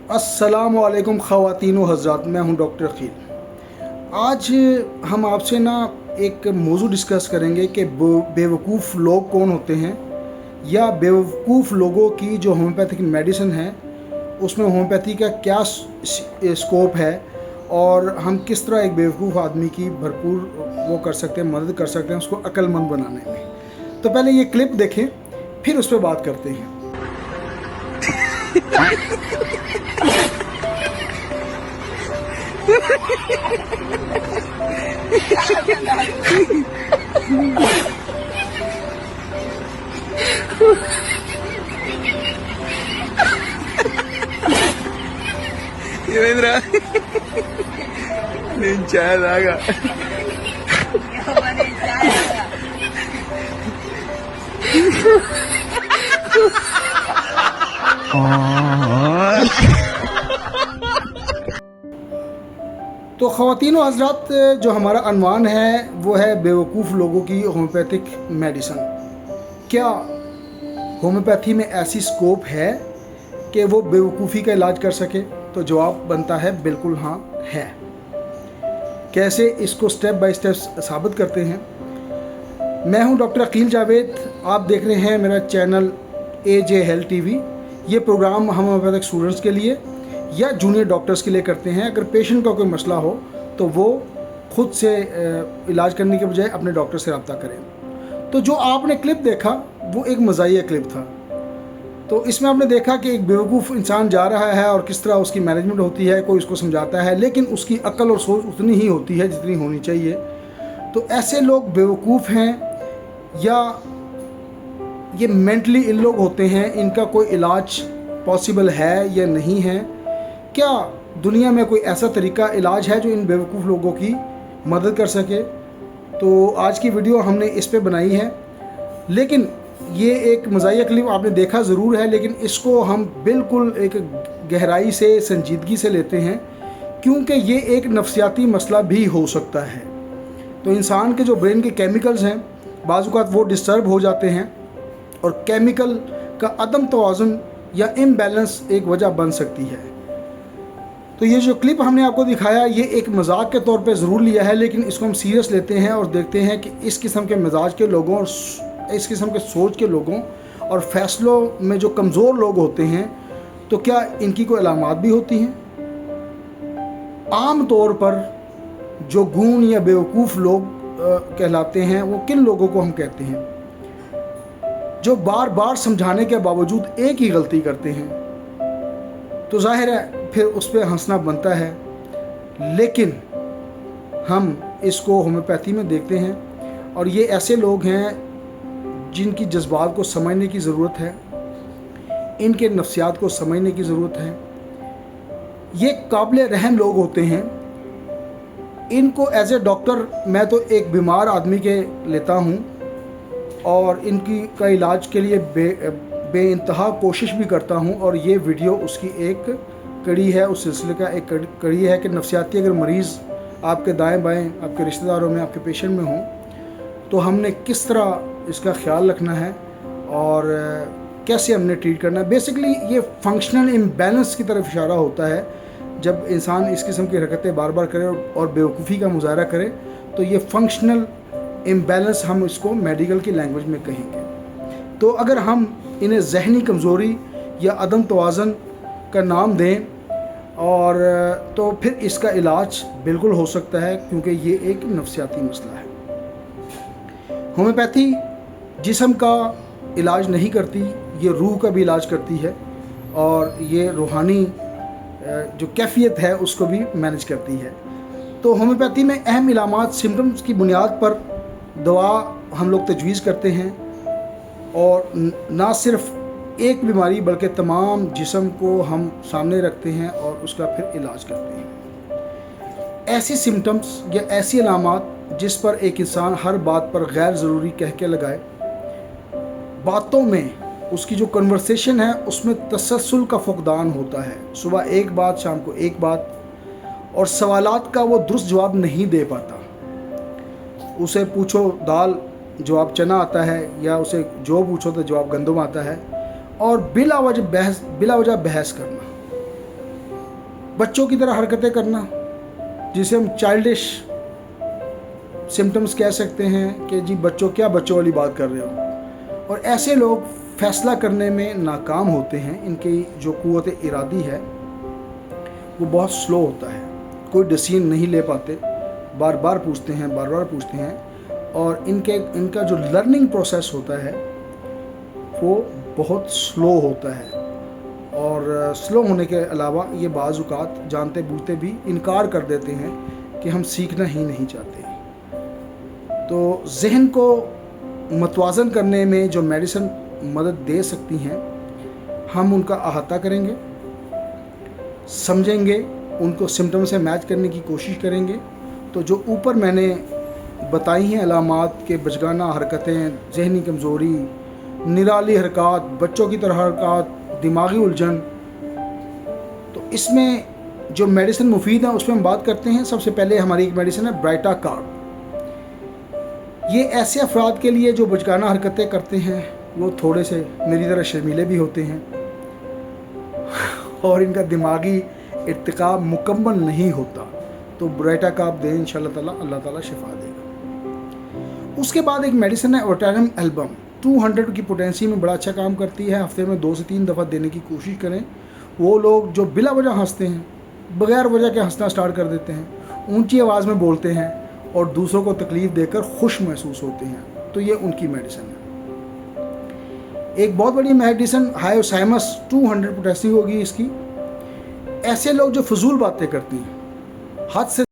अस्सलामु अलैकुम ख़वातीन व हज़रात, मैं हूं डॉक्टर अकील। आज हम आपसे ना एक मौजू डिस्कस करेंगे कि बेवकूफ़ लोग कौन होते हैं, या बेवकूफ़ लोगों की जो होम्योपैथिक मेडिसिन है उसमें होम्योपैथी का क्या स्कोप है, और हम किस तरह एक बेवकूफ़ आदमी की भरपूर वो कर सकते हैं, मदद कर सकते हैं उसको अक्लमंद बनाने में। तो पहले ये क्लिप देखें, फिर उस पर बात करते हैं। Indra, ninchadaga. तो ख़वातीन व हज़रात, जो हमारा अनवान है वो है बेवकूफ़ लोगों की होम्योपैथिक मेडिसिन। क्या होम्योपैथी में ऐसी स्कोप है कि वो बेवकूफ़ी का इलाज कर सके? तो जवाब बनता है बिल्कुल हाँ है। कैसे, इसको स्टेप बाय स्टेप साबित करते हैं। मैं हूं डॉक्टर अकील जावेद, आप देख रहे हैं मेरा चैनल AJ हेल्थ TV। ये प्रोग्राम हम होम्योपैथिक स्टूडेंट्स के लिए या जूनियर डॉक्टर्स के लिए करते हैं। अगर पेशेंट का कोई मसला हो तो वो खुद से इलाज करने के बजाय अपने डॉक्टर से रब्ता करें। तो जो आपने क्लिप देखा वो एक मज़ाहिया क्लिप था। तो इसमें आपने देखा कि एक बेवकूफ़ इंसान जा रहा है और किस तरह उसकी मैनेजमेंट होती है, कोई उसको समझाता है, लेकिन उसकी अक्ल और सोच उतनी ही होती है जितनी होनी चाहिए। तो ऐसे लोग बेवकूफ़ हैं या ये मेंटली इल लोग होते हैं, इनका कोई इलाज पॉसिबल है या नहीं है? क्या दुनिया में कोई ऐसा तरीका इलाज है जो इन बेवकूफ़ लोगों की मदद कर सके? तो आज की वीडियो हमने इस पे बनाई है। लेकिन ये एक मज़ाहिया क्लिप आपने देखा ज़रूर है, लेकिन इसको हम बिल्कुल एक गहराई से, संजीदगी से लेते हैं, क्योंकि ये एक नफ्सियाती मसला भी हो सकता है। तो इंसान के जो ब्रेन के केमिकल्स हैं बाज़ औक़ात वो डिस्टर्ब हो जाते हैं, और केमिकल का अदम तवाज़ुन या इम्बैलेंस एक वजह बन सकती है। तो ये जो क्लिप हमने आपको दिखाया ये एक मजाक के तौर पे ज़रूर लिया है, लेकिन इसको हम सीरियस लेते हैं और देखते हैं कि इस किस्म के मिजाज के लोगों और इस किस्म के सोच के लोगों और फैसलों में जो कमज़ोर लोग होते हैं, तो क्या इनकी कोई अलामात भी होती हैं? आम तौर पर जो गून या बेवकूफ़ लोग कहलाते हैं वो किन लोगों को हम कहते हैं? जो बार बार समझाने के बावजूद एक ही गलती करते हैं। तो जाहिर है फिर उस पर हंसना बनता है, लेकिन हम इसको होम्योपैथी में देखते हैं और ये ऐसे लोग हैं जिनकी जज्बात को समझने की ज़रूरत है, इनके नफ्सियात को समझने की ज़रूरत है। ये काबिल रहम लोग होते हैं। इनको एज ए डॉक्टर मैं तो एक बीमार आदमी के लेता हूँ और इनकी का इलाज के लिए बेइंतहा कोशिश भी करता हूँ, और ये वीडियो उसकी एक कड़ी है, उस सिलसिले का एक कड़ी है कि नफ्सियाती अगर मरीज़ आपके दाएं बाएं, आपके रिश्तेदारों में, आपके पेशेंट में हों, तो हमने किस तरह इसका ख्याल रखना है और कैसे हमने ट्रीट करना है। बेसिकली ये फंक्शनल इम्बैलेंस की तरफ इशारा होता है। जब इंसान इस किस्म की हरकतें बार बार करे और बेवकूफ़ी का मुजाहरा करे, तो ये फंक्शनल इम्बैलेंस हम इसको मेडिकल की लैंग्वेज में कहेंगे। तो अगर हम इन्हें जहनी कमज़ोरी या अदम तवाज़न का नाम दें, और तो फिर इसका इलाज बिल्कुल हो सकता है, क्योंकि ये एक नफ्सियाती मसला है। होम्योपैथी जिस्म का इलाज नहीं करती, ये रूह का भी इलाज करती है, और ये रूहानी जो कैफियत है उसको भी मैनेज करती है। तो होम्योपैथी में अहम इलामात, सिम्टम्स की बुनियाद पर दवा हम लोग तजवीज़ करते हैं, और ना सिर्फ एक बीमारी बल्कि तमाम जिस्म को हम सामने रखते हैं और उसका फिर इलाज करते हैं। ऐसी सिम्टम्स या ऐसी अलामात जिस पर एक इंसान हर बात पर गैर ज़रूरी कह के लगाए, बातों में उसकी जो कन्वर्सेशन है उसमें तसलसल का फुकदान होता है, सुबह एक बात शाम को एक बात, और सवालात का वो दुरुस्त जवाब नहीं दे पाता। उसे पूछो दाल, जवाब चना आता है, या उसे जो पूछो तो जवाब गंदम आता है, और बिला वजह बहस करना। बच्चों की तरह हरकतें करना, जिसे हम चाइल्डिश सिम्टम्स कह सकते हैं कि जी बच्चों वाली बात कर रहे हो। और ऐसे लोग फैसला करने में नाकाम होते हैं। इनकी जो क़ुव्वत इरादी है वो बहुत स्लो होता है, कोई डिसीजन नहीं ले पाते, बार बार पूछते हैं और इनका जो लर्निंग प्रोसेस होता है वो बहुत स्लो होता है। और स्लो होने के अलावा ये बाज़ औक़ात जानते बूझते भी इनकार कर देते हैं कि हम सीखना ही नहीं चाहते। तो ज़हन को मतवाज़न करने में जो मेडिसिन मदद दे सकती हैं, हम उनका अहाता करेंगे, समझेंगे, उनको सिम्टम से मैच करने की कोशिश करेंगे। तो जो ऊपर मैंने बताई हैं अलामात के बचगाना हरकतें, ज़हनी कमज़ोरी, निराली हरकत, बच्चों की तरह हरकत, दिमागी उलझन, तो इसमें जो मेडिसिन मुफीद है उसमें हम बात करते हैं। सबसे पहले हमारी एक मेडिसिन है ब्राइटा कार्ब। ये ऐसे अफराद के लिए जो बचगाना हरकतें करते हैं, वो थोड़े से मेरी तरह शर्मीले भी होते हैं और इनका दिमागी इर्तिका मुकम्मल नहीं होता, तो ब्राइटा कार्ब दें, इंशाअल्लाह ताला अल्लाह ताला शिफा देगा। उसके बाद एक मेडिसिन है ओर्टेनम एल्बम, 200 की पोटेंसी में बड़ा अच्छा काम करती है। हफ्ते में 2 से 3 दफ़ा देने की कोशिश करें। वो लोग जो बिला वजह हंसते हैं, बग़ैर वजह के हंसना स्टार्ट कर देते हैं, ऊंची आवाज़ में बोलते हैं और दूसरों को तकलीफ़ देकर खुश महसूस होते हैं, तो ये उनकी मेडिसिन है। एक बहुत बड़ी मेडिसिन हायोसाइमस, 200 पोटेंसी होगी इसकी। ऐसे लोग जो फजूल बातें करती हैं, हद से